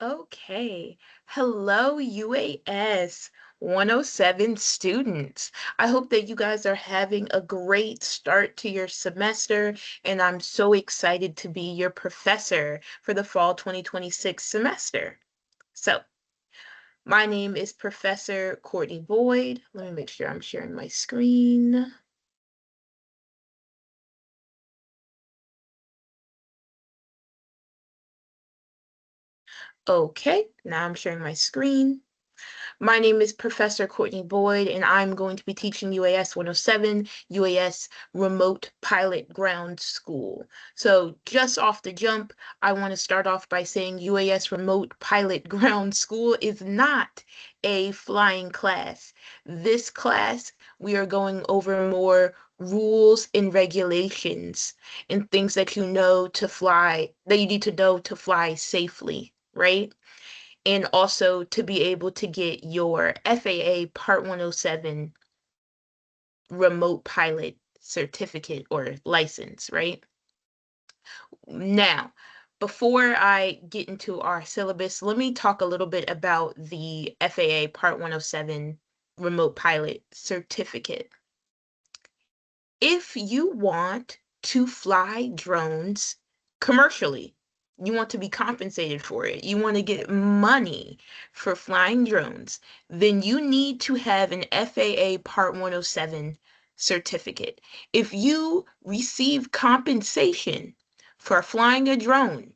Okay. Hello, UAS 107 students. I hope that you guys are having a great start to your semester, and I'm so excited to be your professor for the fall 2026 semester. So, my name is Professor Courtney Boyd. Let me make sure I'm sharing my screen. Okay, now I'm sharing my screen. My name is Professor Courtney Boyd, and I'm going to be teaching UAS 107, UAS Remote Pilot Ground School. So just off the jump, I want to start off by saying UAS Remote Pilot Ground School is not a flying class. This class, we are going over more rules and regulations and things that you know to fly, that you need to know to fly safely, right? And also to be able to get your FAA Part 107 remote pilot certificate or license, right? Now, before I get into our syllabus, let me talk a little bit about the FAA Part 107 remote pilot certificate. If you want to fly drones commercially, you want to be compensated for it, you want to get money for flying drones, then you need to have an FAA Part 107 certificate. If you receive compensation for flying a drone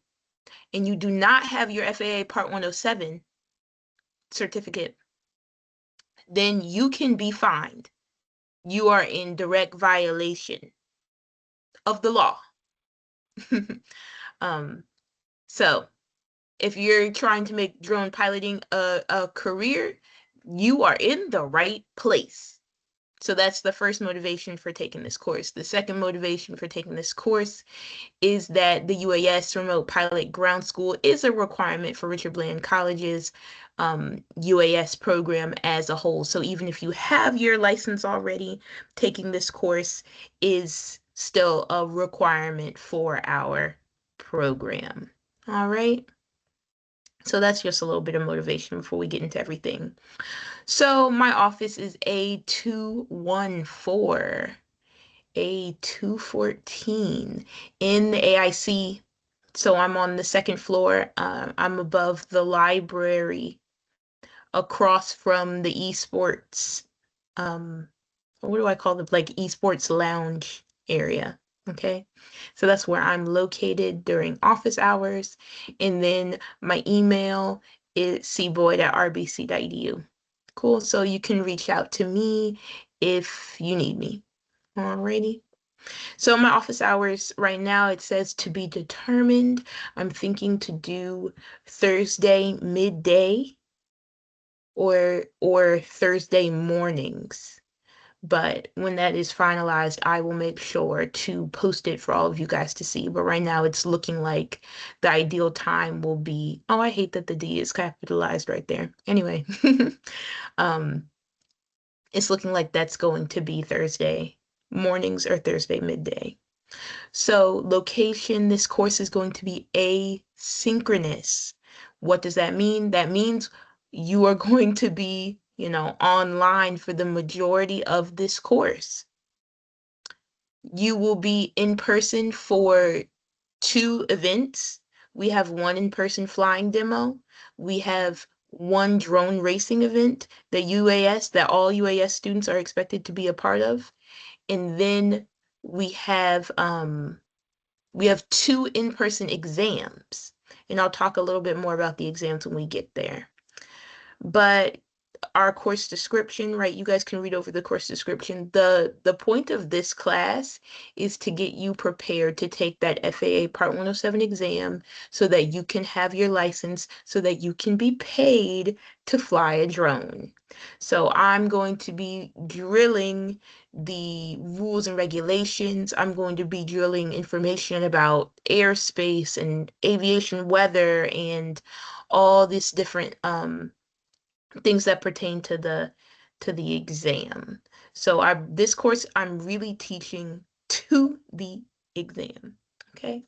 and you do not have your FAA Part 107 certificate, then you can be fined. You are in direct violation of the law. Um, so if you're trying to make drone piloting a career, you are in the right place. So that's the first motivation for taking this course. The second motivation for taking this course is that the UAS Remote Pilot Ground School is a requirement for Richard Bland College's UAS program as a whole. So even if you have your license already, taking this course is still a requirement for our program. All right. So that's just a little bit of motivation before we get into everything. So my office is A214, A214 in the AIC. So I'm on the second floor. I'm above the library, across from the esports. What do I call the like esports lounge area? Okay, so that's where I'm located during office hours, and then my email is cboyd@rbc.edu. Cool. So you can reach out to me if you need me. Alrighty. So my office hours right now, it says to be determined. I'm thinking to do Thursday midday or Thursday mornings. But when that is finalized, I will make sure to post it for all of you guys to see. But right now it's looking like the ideal time will be, oh, I hate that the D is capitalized right there. Anyway, um, it's looking like that's going to be Thursday mornings or Thursday midday. So location, this course is going to be asynchronous. What does that mean? That means you are going to be, online for the majority of this course. You will be in person for two events. We have one in-person flying demo. We have one drone racing event that all UAS students are expected to be a part of. And then we have two in-person exams, and I'll talk a little bit more about the exams when we get there. But our course description, right? You guys can read over the course description. The point of this class is to get you prepared to take that FAA Part 107 exam so that you can have your license, so that you can be paid to fly a drone. So I'm going to be drilling the rules and regulations. I'm going to be drilling information about airspace and aviation weather and all these different things that pertain to the exam. So this course I'm really teaching to the exam. Okay.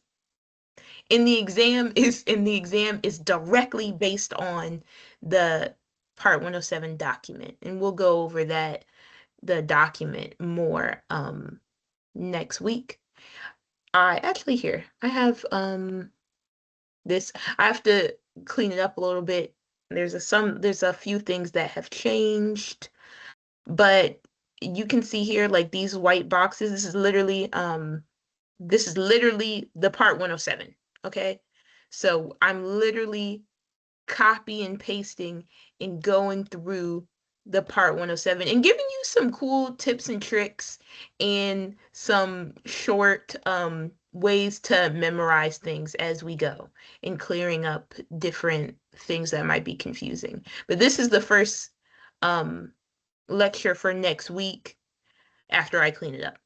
in the exam is directly based on the Part 107 document. And we'll go over the document more next week. I actually here. I have this I have to clean it up a little bit. There's a few things that have changed, but you can see here like these white boxes. This is literally the Part 107, okay? So I'm literally copy and pasting and going through the Part 107 and giving you some cool tips and tricks and some short ways to memorize things as we go and clearing up different things that might be confusing. But this is the first um, lecture for next week after I clean it up.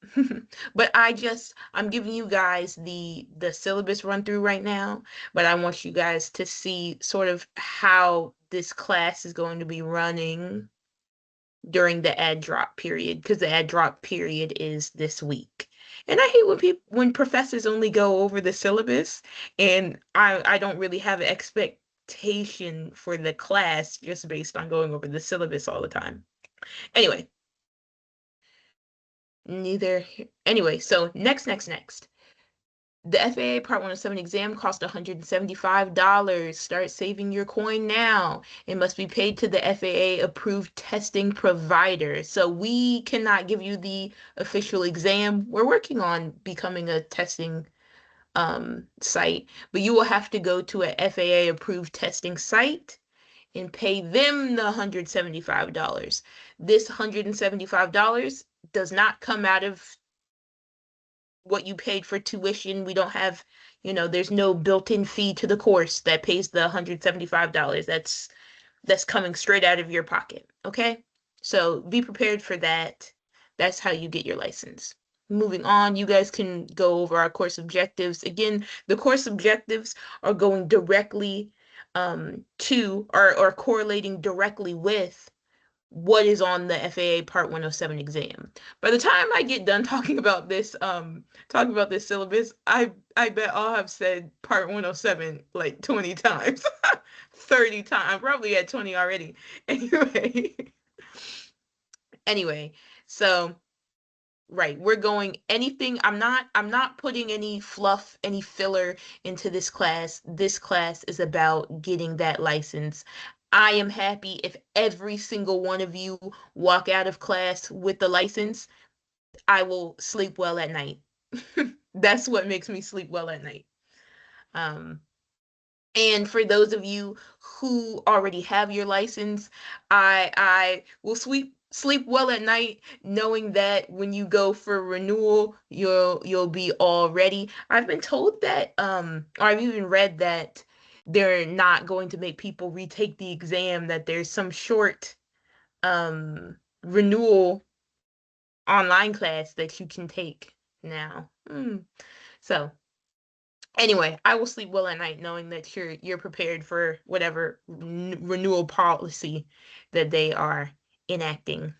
But I'm giving you guys the syllabus run through right now, but I want you guys to see sort of how this class is going to be running during the ad drop period, because the ad drop period is this week. And I hate when professors only go over the syllabus and I don't really have an expectation for the class just based on going over the syllabus all the time. Anyway, neither anyway, so next. The FAA Part 107 exam cost $175. Start saving your coin now. It must be paid to the FAA approved testing provider. So we cannot give you the official exam. We're working on becoming a testing site, but you will have to go to a FAA approved testing site and pay them the $175. This $175 does not come out of what you paid for tuition. We don't have, there's no built-in fee to the course that pays the $175. That's coming straight out of your pocket. Okay? So be prepared for that. That's how you get your license. Moving on, you guys can go over our course objectives. Again, the course objectives are going directly to or correlating directly with what is on the FAA Part 107 exam. By the time I get done talking about this syllabus, I bet I'll have said Part 107 like 20 times, 30 times. I'm probably at 20 already. Anyway, anyway, so right, we're going anything. I'm not putting any fluff, any filler into this class. This class is about getting that license. I am happy if every single one of you walk out of class with the license. I will sleep well at night. That's what makes me sleep well at night. Um, and for those of you who already have your license, I will sleep well at night knowing that when you go for renewal, you'll be all ready. I've been told that or I've even read that they're not going to make people retake the exam, that there's some short renewal online class that you can take now. So anyway, I will sleep well at night knowing that you're prepared for whatever renewal policy that they are enacting,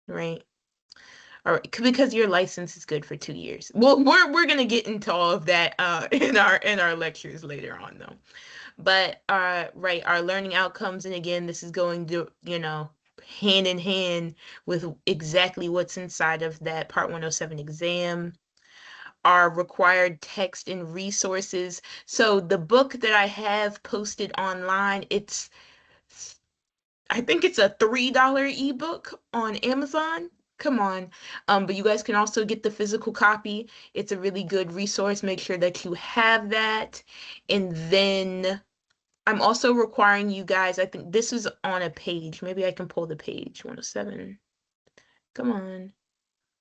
right? All right, because your license is good for 2 years. Well, we're gonna get into all of that in our lectures later on though. But right, our learning outcomes, and again, this is going to, hand in hand with exactly what's inside of that Part 107 exam. Our required text and resources. So the book that I have posted online, I think it's a $3 ebook on Amazon. Come on. But you guys can also get the physical copy. It's a really good resource. Make sure that you have that. And then I'm also requiring you guys, I think this is on a page. Maybe I can pull the page, 107. Come on.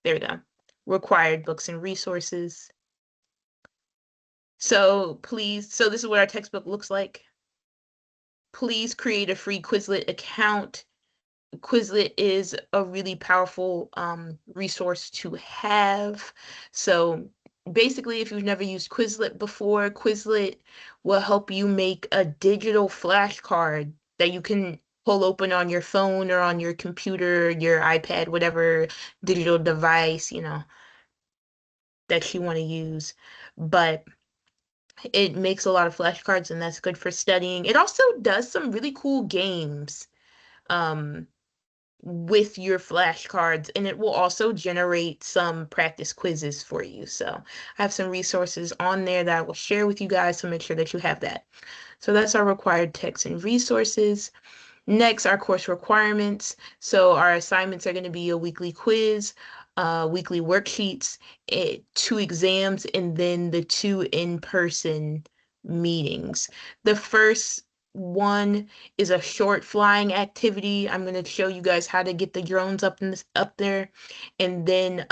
There we go. Required books and resources. So this is what our textbook looks like. Please create a free Quizlet account. Quizlet is a really powerful resource to have. So basically, if you've never used Quizlet before, Quizlet will help you make a digital flashcard that you can pull open on your phone or on your computer, your iPad, whatever digital device, that you want to use. But It makes a lot of flashcards, and that's good for studying. It also does some really cool games um, with your flashcards, and it will also generate some practice quizzes for you. So I have some resources on there that I will share with you guys, so make sure that you have that. So that's our required texts and resources. Next, our course requirements. So our assignments are going to be a weekly quiz, weekly worksheets, 2 exams, and then the 2 in-person meetings. The first one is a short flying activity. I'm going to show you guys how to get the drones up there. And then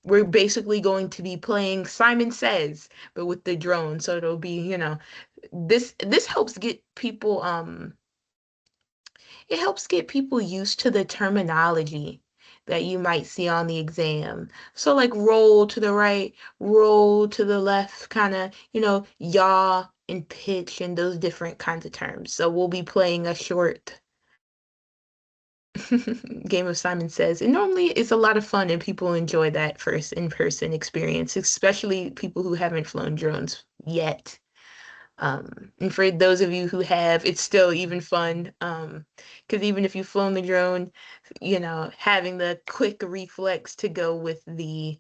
we're basically going to be playing Simon Says, but with the drone. So it'll be, this helps get people it helps get people used to the terminology that you might see on the exam. So like roll to the right, roll to the left, kind of, yaw and pitch and those different kinds of terms. So we'll be playing a short game of Simon Says. And normally it's a lot of fun and people enjoy that first in-person experience, especially people who haven't flown drones yet. And for those of you who have, it's still even fun. Because even if you've flown the drone, having the quick reflex to go with the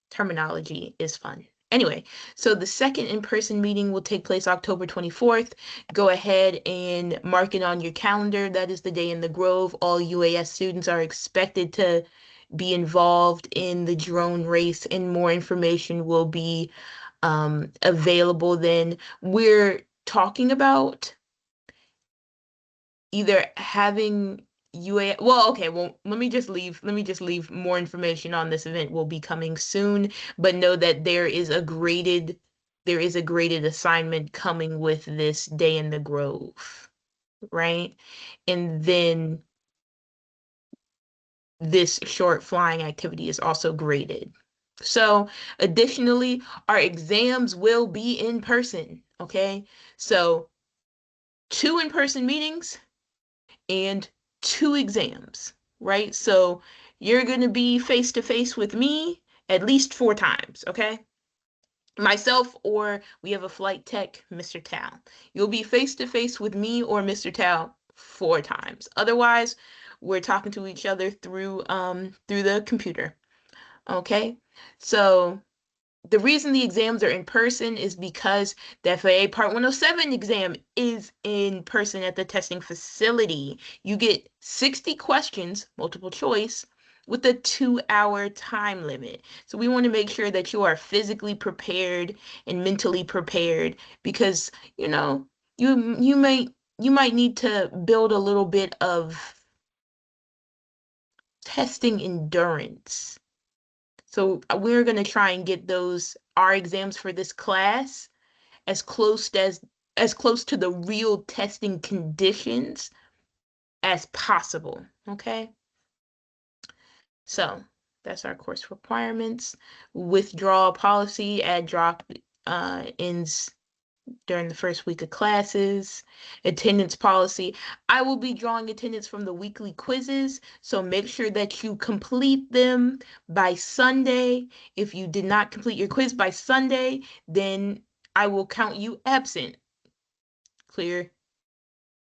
terminology is fun. Anyway, so the second in-person meeting will take place October 24th. Go ahead and mark it on your calendar. That is the day in the Grove. All UAS students are expected to be involved in the drone race, and more information will be available then. We're talking about either having well, okay, well, let me just leave more information on this event will be coming soon, but know that there is a graded assignment coming with this day in the Grove, right? And then this short flying activity is also graded. So additionally, our exams will be in person, okay? So 2 in-person meetings and 2 exams, right? So you're going to be face to face with me at least 4 times, okay? Myself, or we have a flight tech, Mr. Tao. You'll be face to face with me or Mr. Tao 4 times. Otherwise, we're talking to each other through the computer. Okay? So the reason the exams are in person is because the FAA Part 107 exam is in person at the testing facility. You get 60 questions, multiple choice, with a 2-hour time limit. So we want to make sure that you are physically prepared and mentally prepared because, you might need to build a little bit of testing endurance. So we're going to try and get our exams for this class as close to the real testing conditions as possible. Okay? So that's our course requirements. Withdrawal policy at drop ends during the first week of classes. Attendance policy. I will be drawing attendance from the weekly quizzes, so make sure that you complete them by Sunday. If you did not complete your quiz by Sunday, then I will count you absent. Clear?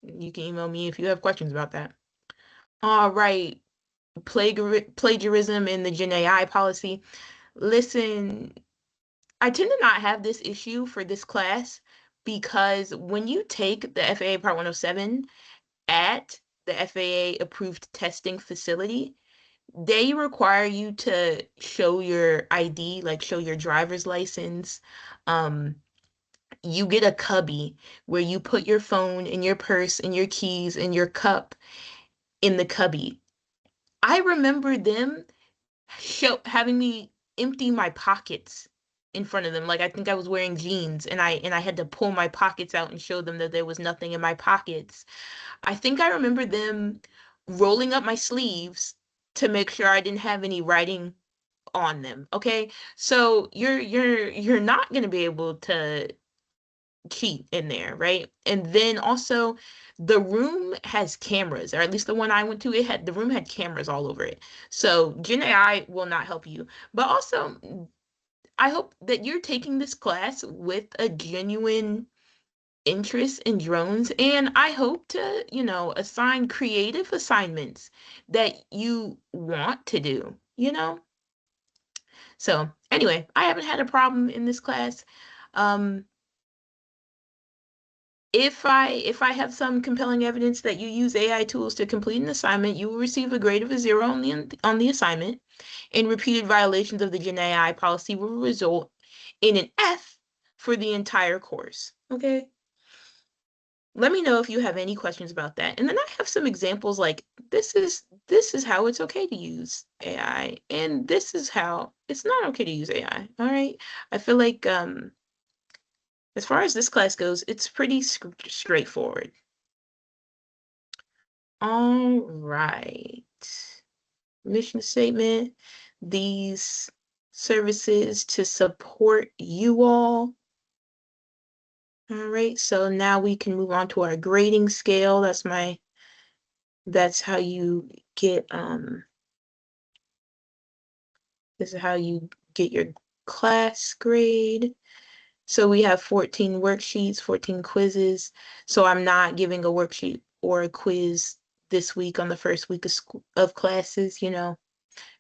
You can email me if you have questions about that. All right. Plagiarism in the Gen AI policy. Listen, I tend to not have this issue for this class because when you take the FAA Part 107 at the FAA approved testing facility, they require you to show your ID, like show your driver's license. You get a cubby where you put your phone and your purse and your keys and your cup in the cubby. I remember them having me empty my pockets in front of them. Like I think I was wearing jeans and I had to pull my pockets out and show them that there was nothing in my pockets. I think I remember them rolling up my sleeves to make sure I didn't have any writing on them. Okay? So you're not going to be able to cheat in there, right? And then also the room has cameras, or at least the one I went to, the room had cameras all over it. So Gen AI will not help you. But also I hope that you're taking this class with a genuine interest in drones, and I hope to, assign creative assignments that you want to do. So anyway, I haven't had a problem in this class. Um, if I have some compelling evidence that you use AI tools to complete an assignment, you will receive a grade of a 0 on the assignment, and repeated violations of the Gen AI policy will result in an F for the entire course. Okay? Let me know if you have any questions about that. And then I have some examples like this is how it's okay to use AI, and this is how it's not okay to use AI. All right? I feel like as far as this class goes, it's pretty straightforward. All right. Mission statement. These services to support you all. All right, so now we can move on to our grading scale. That's how you get this is how you get your class grade. So we have 14 worksheets, 14 quizzes. So I'm not giving a worksheet or a quiz this week on the first week of classes.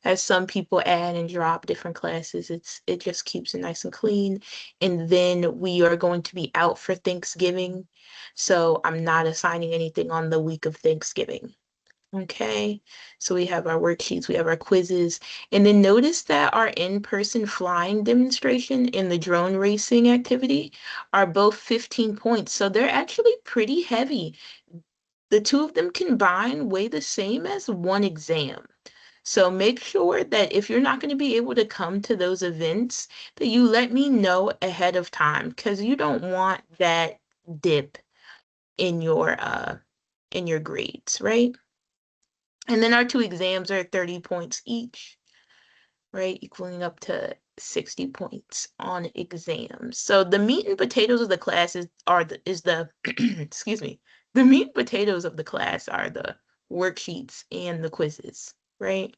As some people add and drop different classes, it just keeps it nice and clean. And then we are going to be out for Thanksgiving, so I'm not assigning anything on the week of Thanksgiving. Okay, so we have our worksheets, we have our quizzes, and then notice that our in-person flying demonstration and the drone racing activity are both 15 points, so they're actually pretty heavy. The two of them combined weigh the same as one exam. So make sure that if you're not going to be able to come to those events, that you let me know ahead of time, because you don't want that dip in your grades, right? And then our two exams are 30 points each, right? Equaling up to 60 points on exams. So the meat and potatoes of the class is the excuse me. The meat and potatoes of the class are the worksheets and the quizzes, right?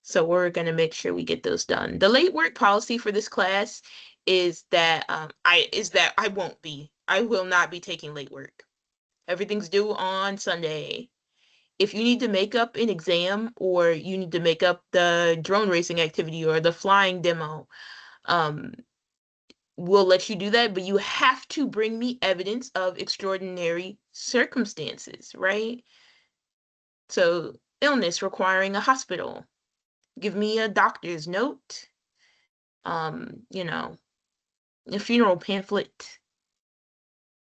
So we're going to make sure we get those done. The late work policy for this class is that I will not be taking late work. Everything's due on Sunday. If you need to make up an exam, or you need to make up the drone racing activity or the flying demo, um, we'll let you do that, but you have to bring me evidence of extraordinary circumstances, right? So illness requiring a hospital. Give me a doctor's note, um, you know, a funeral pamphlet,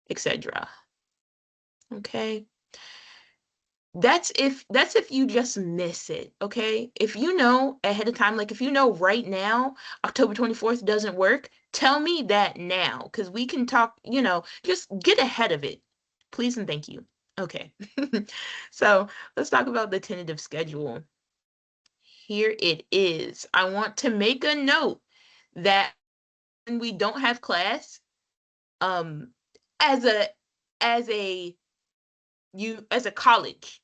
etc. Okay? That's if you just miss it, okay? If you know ahead of time, like if you know right now October 24th doesn't work, tell me that now, because we can talk, just get ahead of it. Please and thank you. Okay. So let's talk about the tentative schedule. Here it is. I want to make a note that when we don't have class, um, as a as a as a college,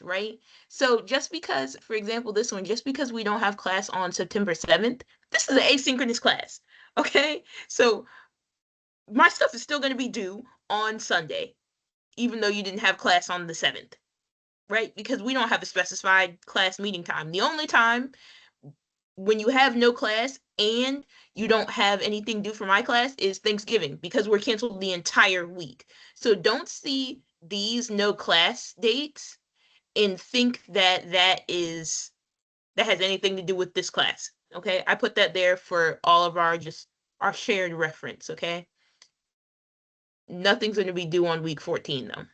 right? So just because, for example, this one, just because we don't have class on September 7th, this is an asynchronous class. Okay? So my stuff is still going to be due on Sunday, even though you didn't have class on the 7th, right? Because we don't have a specified class meeting time. The only time when you have no class and you don't have anything due for my class is Thanksgiving, because we're canceled the entire week. So don't see these no class dates and think that that has anything to do with this class. Okay? I put that there for all of our shared reference, okay? Nothing's going to be due on week 14 though.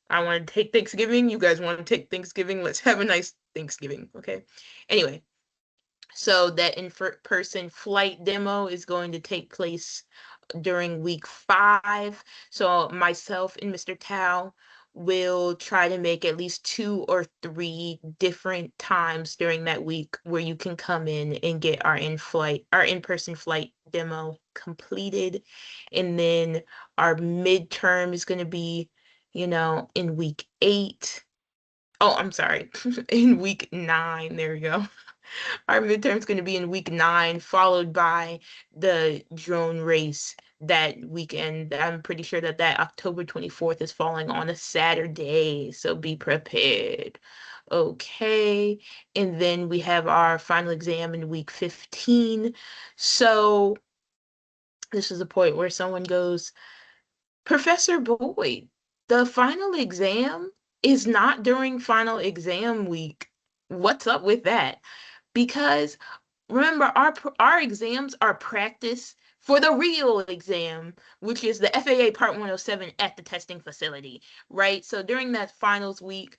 I want to take Thanksgiving. You guys want to take Thanksgiving? Let's have a nice Thanksgiving, okay? Anyway, so that in-person flight demo is going to take place during week 5. So myself and Mr. Tao will try to make at least 2 or 3 different times during that week where you can come in and get our in-person flight demo completed. And then our midterm is going to be, in week 8. Oh, I'm sorry. In week 9, there we go. Our midterm's going to be in week 9, followed by the drone race that weekend. I'm pretty sure that October 24th is falling on a Saturday, so be prepared. Okay. And then we have our final exam in week 15. So this is the point where someone goes, Professor Boyd, the final exam is not during final exam week. What's up with that? Because remember, our exams are practice for the real exam, which is the FAA Part 107 at the testing facility, right? So during that finals week,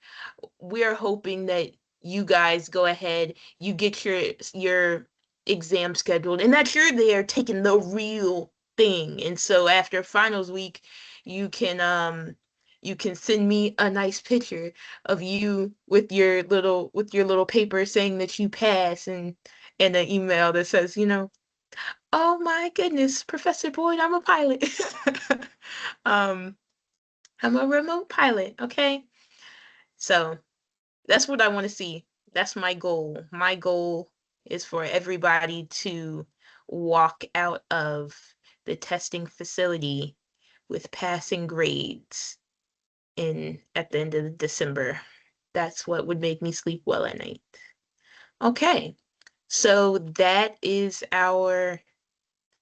we're hoping that you guys go ahead, you get your exam scheduled, and that you're there taking the real thing. And so after finals week, you can send me a nice picture of you with your little paper saying that you pass, and an email that says, oh my goodness, Professor Boyd, I'm a pilot. um I'm a remote pilot, okay? So that's what I want to see. That's my goal. My goal is for everybody to walk out of the testing facility with passing grades in at the end of December. That's what would make me sleep well at night. Okay, so that is our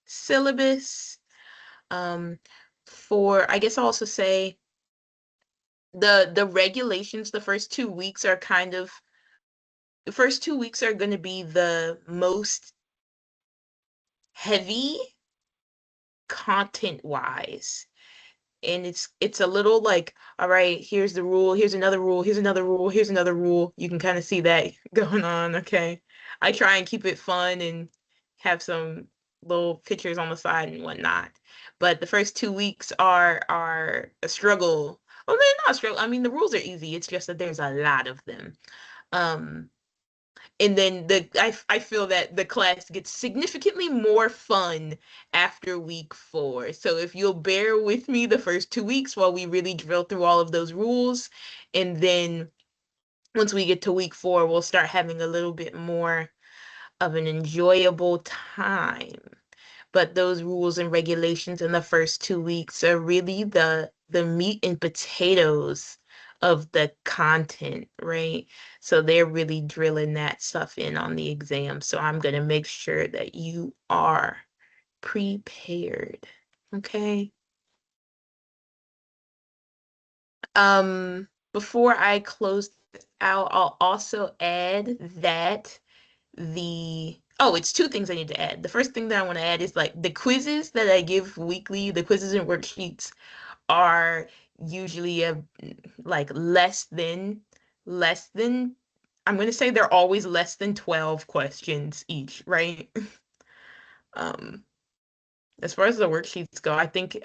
syllabus. Um, for I guess I'll also say the regulations, the first 2 weeks are going to be the most heavy content wise. And it's a little like, all right, here's the rule, here's another rule, here's another rule, here's another rule. You can kind of see that going on, okay? I try and keep it fun and have some little pictures on the side and whatnot. But the first 2 weeks are a struggle. Well, they're not a struggle. I mean, the rules are easy. It's just that there's a lot of them. Um, and then I feel that the class gets significantly more fun after week 4. So if you'll bear with me the first 2 weeks while we really drill through all of those rules, and then once we get to week 4, we'll start having a little bit more of an enjoyable time. But those rules and regulations in the first 2 weeks are really the meat and potatoes of the content, right? So they're really drilling that stuff in on the exam. So I'm gonna make sure that you are prepared. Okay. Before I close out, I'll also add that it's two things I need to add. The first thing that I want to add is like the quizzes that I give weekly, the quizzes and worksheets are usually like less than I'm going to say they're always less than 12 questions each, right? Um, as far as the worksheets go, I think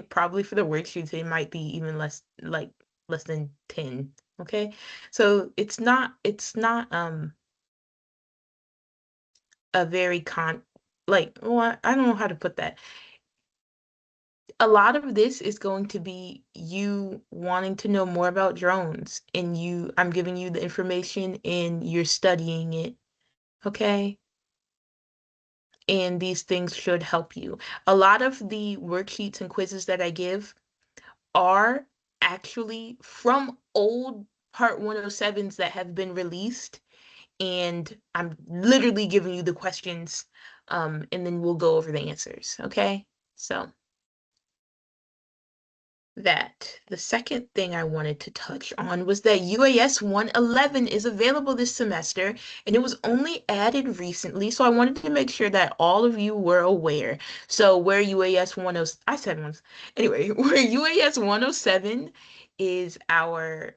probably for the worksheets it might be even less than 10. Okay. So it's not a very well, I don't know how to put that. A lot of this is going to be you wanting to know more about drones, and I'm giving you the information and you're studying it, okay? And these things should help you. A lot of the worksheets and quizzes that I give are actually from old Part 107s that have been released, and I'm literally giving you the questions, and then we'll go over the answers, okay? So that. The second thing I wanted to touch on was that UAS 111 is available this semester, and it was only added recently, so I wanted to make sure that all of you were aware. So where UAS 10, I said once. Anyway, where UAS 107 is our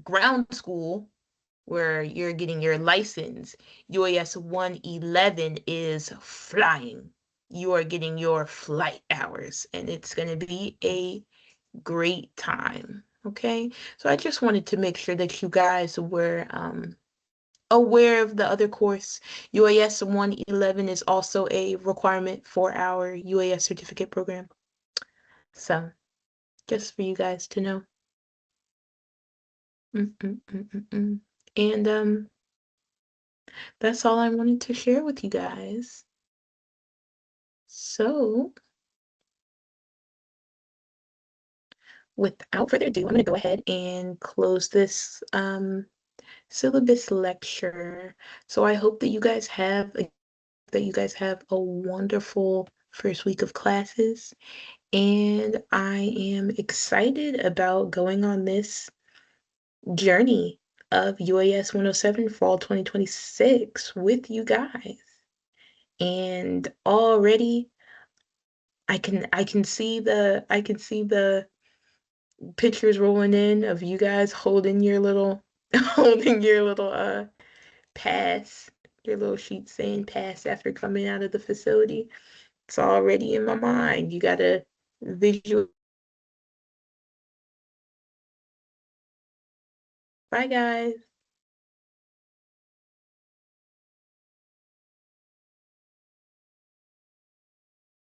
ground school where you're getting your license, UAS 111 is flying. You are getting your flight hours, and it's going to be a great time. Okay. So I just wanted to make sure that you guys were aware of the other course. UAS 111 is also a requirement for our UAS certificate program. So just for you guys to know. Mm, mm, mm, mm, mm. And That's all I wanted to share with you guys. So, without further ado, I'm going to go ahead and close this syllabus lecture. So I hope that you guys have a wonderful first week of classes. And I am excited about going on this journey of UAS 107 Fall 2026 with you guys. And already I can see the pictures rolling in of you guys holding your little holding your little pass, your little sheet saying pass after coming out of the facility. It's already in my mind. You gotta visual. Bye, guys.